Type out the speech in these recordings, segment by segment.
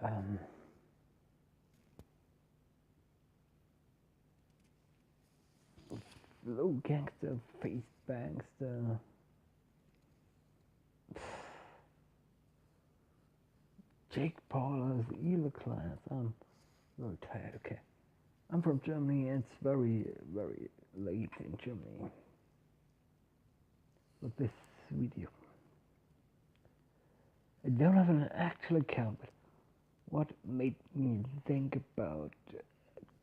um, Flow Gangster, Face Bangster, Jake Paul's Ela Class. I'm very tired. Okay, I'm from Germany and it's very, very late in Germany with this video. I don't have an actual account, but what made me think about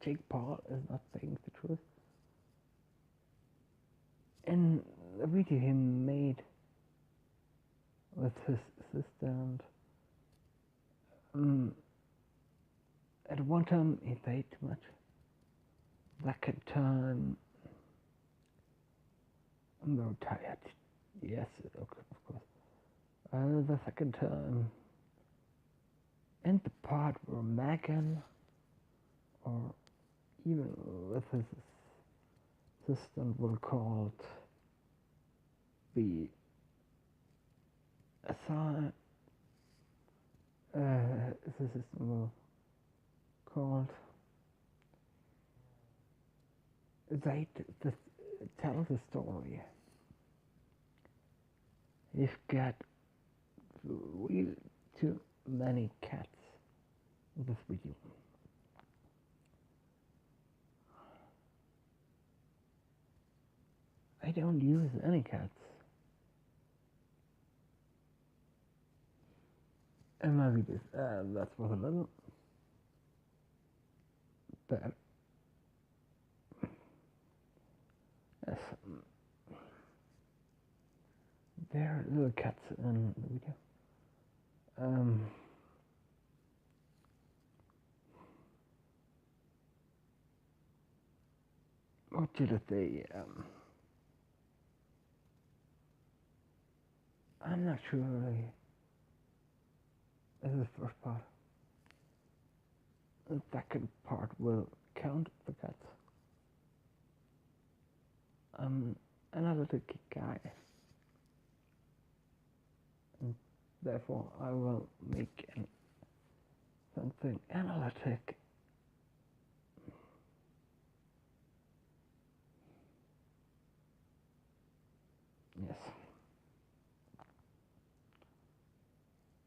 Jake Paul is not saying the truth. In the video he made with his assistant, at one time he paid too much. Second time, I'm very tired. Yes, okay, of course. The second time, and the part where Megan, or even with his assistant, will call the assign. His assistant will call. They tell the story. You've got really too many cats in this video. I don't use any cats. And maybe this, that was a little bad. Yes. There are little cats in the video. What should I say? I'm not sure really. This is the first part. The second part will count the cats. I'm an analytic guy, and therefore I will make something analytic. Yes.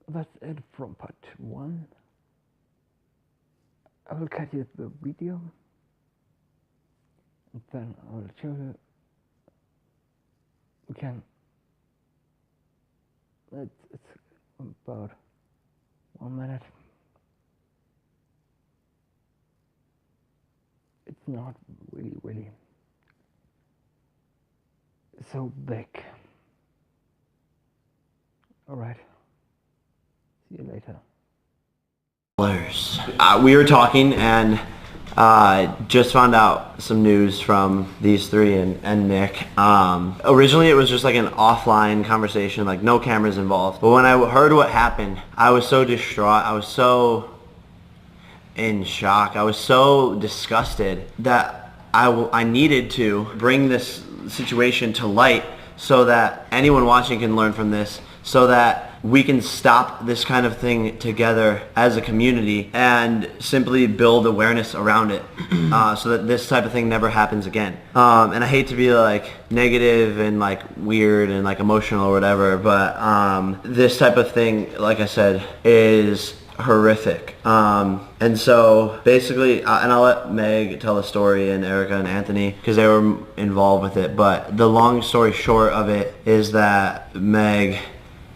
That's it from part 1. I will cut you the video, and then I will show you. We can. It's about 1 minute. It's not really so big. Alright. See you later. We were talking and just found out some news from these three and Nick. Originally it was just like an offline conversation, like no cameras involved. But when I heard what happened, I was so distraught. I was so in shock. I was so disgusted that I needed to bring this situation to light so that anyone watching can learn from this, so that we can stop this kind of thing together as a community and simply build awareness around it so that this type of thing never happens again. And I hate to be like negative and like weird and like emotional or whatever, but this type of thing, like I said, is horrific. And so basically, and I'll let Meg tell the story and Erica and Anthony because they were involved with it, but the long story short of it is that Meg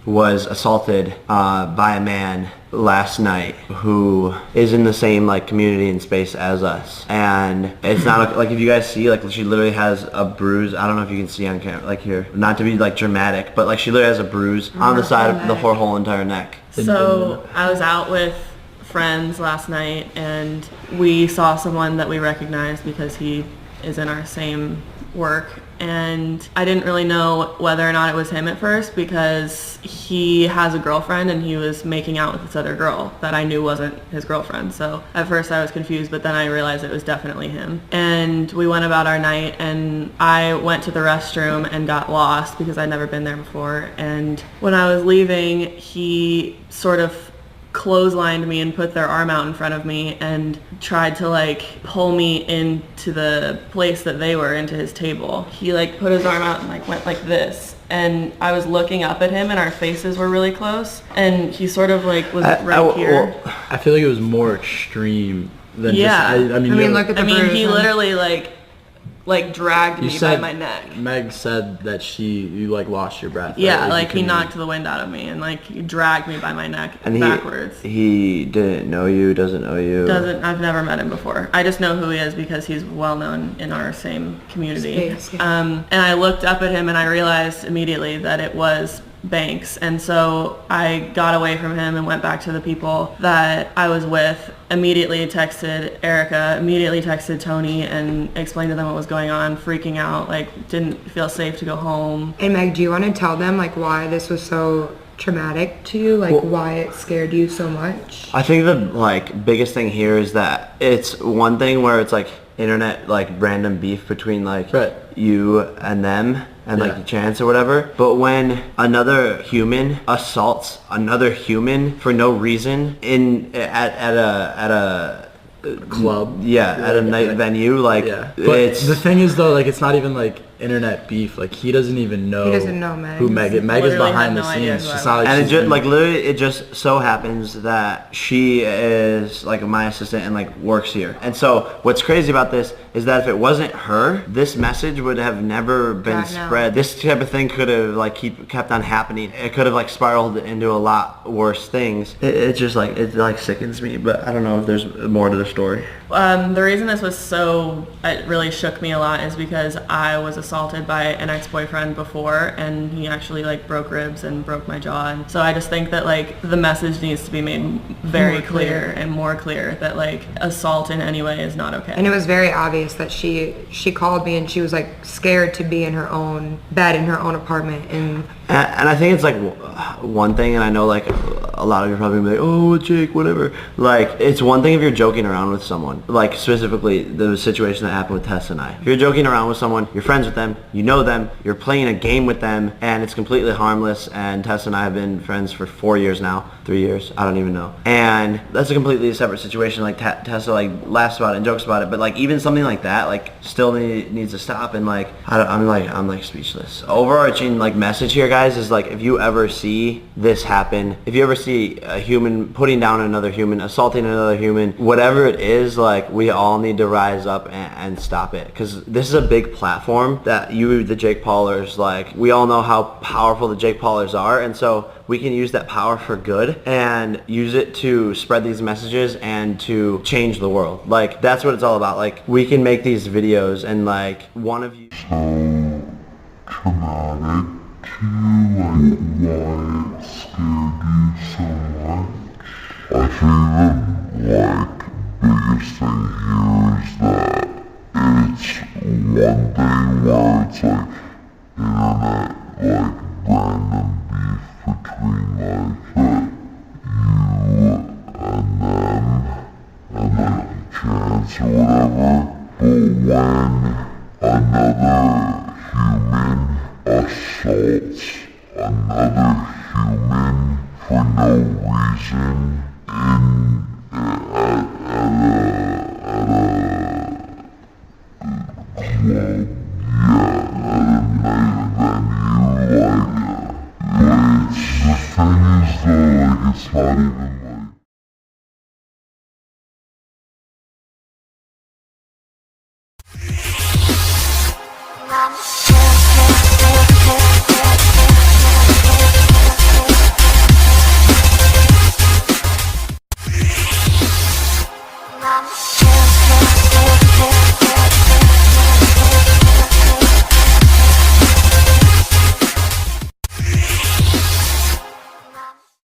was assaulted by a man last night who is in the same like community and space as us, and it's not like, if you guys see, like she literally has a bruise. I don't know if you can see on camera, like here, not to be like dramatic, but like she literally has a bruise on the side of the whole entire neck. So I was out with friends last night and we saw someone that we recognized because he is in our same work, and I didn't really know whether or not it was him at first because he has a girlfriend and he was making out with this other girl that I knew wasn't his girlfriend. So at first I was confused, but then I realized it was definitely him. And we went about our night and I went to the restroom and got lost because I'd never been there before. And when I was leaving, he sort of clotheslined me and put their arm out in front of me and tried to like pull me into the place that they were, into his table. He like put his arm out and like went like this. And I was looking up at him and our faces were really close. And he sort of like was right here. Well, I feel like it was more extreme than yeah. just, I mean, look at the bruise. he literally like dragged me by my neck. Meg said that you like lost your breath. Yeah, right? like he knocked the wind out of me and like he dragged me by my neck And backwards. He didn't know you, doesn't know you. I've never met him before. I just know who he is because he's well known in our same community. Space, yeah. And I looked up at him and I realized immediately that it was Banks. And so I got away from him and went back to the people that I was with, immediately texted Erica, immediately texted Tony and explained to them what was going on, freaking out, like didn't feel safe to go home. And Meg, do you want to tell them like why this was so traumatic to you, like why it scared you so much? I think the like biggest thing here is that it's one thing where it's like internet like random beef between like you and them and like the chance or whatever, but when another human assaults another human for no reason at a club, at a night venue, like but it's the thing is though, like it's not even like internet beef, like he doesn't even know Meg. who Meg is. Meg is Literally behind had the no idea scenes. who I It's not like and it she's just been- like literally it just so happens that she is like my assistant and like works here. And so what's crazy about this is that if it wasn't her, this message would have never been spread. This type of thing could have like kept on happening. It could have like spiraled into a lot worse things. It just like it like sickens me, but I don't know if there's more to the story. The reason this was it really shook me a lot is because I was assaulted by an ex-boyfriend before, and he actually like broke ribs and broke my jaw. And so I just think that like the message needs to be made very clear and more clear that like assault in any way is not okay. And it was very obvious that she called me and she was like scared to be in her own bed in her own apartment. And I think it's like one thing, and I know like a lot of you are probably gonna be like, oh Jake, whatever. Like it's one thing if you're joking around with someone, like specifically the situation that happened with Tess and I. If you're joking around with someone, you're friends with them, you know them, you're playing a game with them, and it's completely harmless. And Tess and I have been friends for 4 years now, 3 years, I don't even know. And that's a completely separate situation. Like Tessa like laughs about it and jokes about it, but like even something like that like still needs to stop. And like I'm like speechless. Overarching like message here, guys, is like if you ever see this happen, if you ever see a human putting down another human, assaulting another human, whatever it is, like we all need to rise up and stop it, because this is a big platform that the Jake Paulers, like we all know how powerful the Jake Paulers are, and so we can use that power for good and use it to spread these messages and to change the world. Like that's what it's all about. Like we can make these videos and like one of you traumatic to you, like why it scared you so much? I think the like biggest thing here is that it's one thing where it's like internet like random beef between like you and them and like chance or whatever, but when another human assaults another human for no reason at a club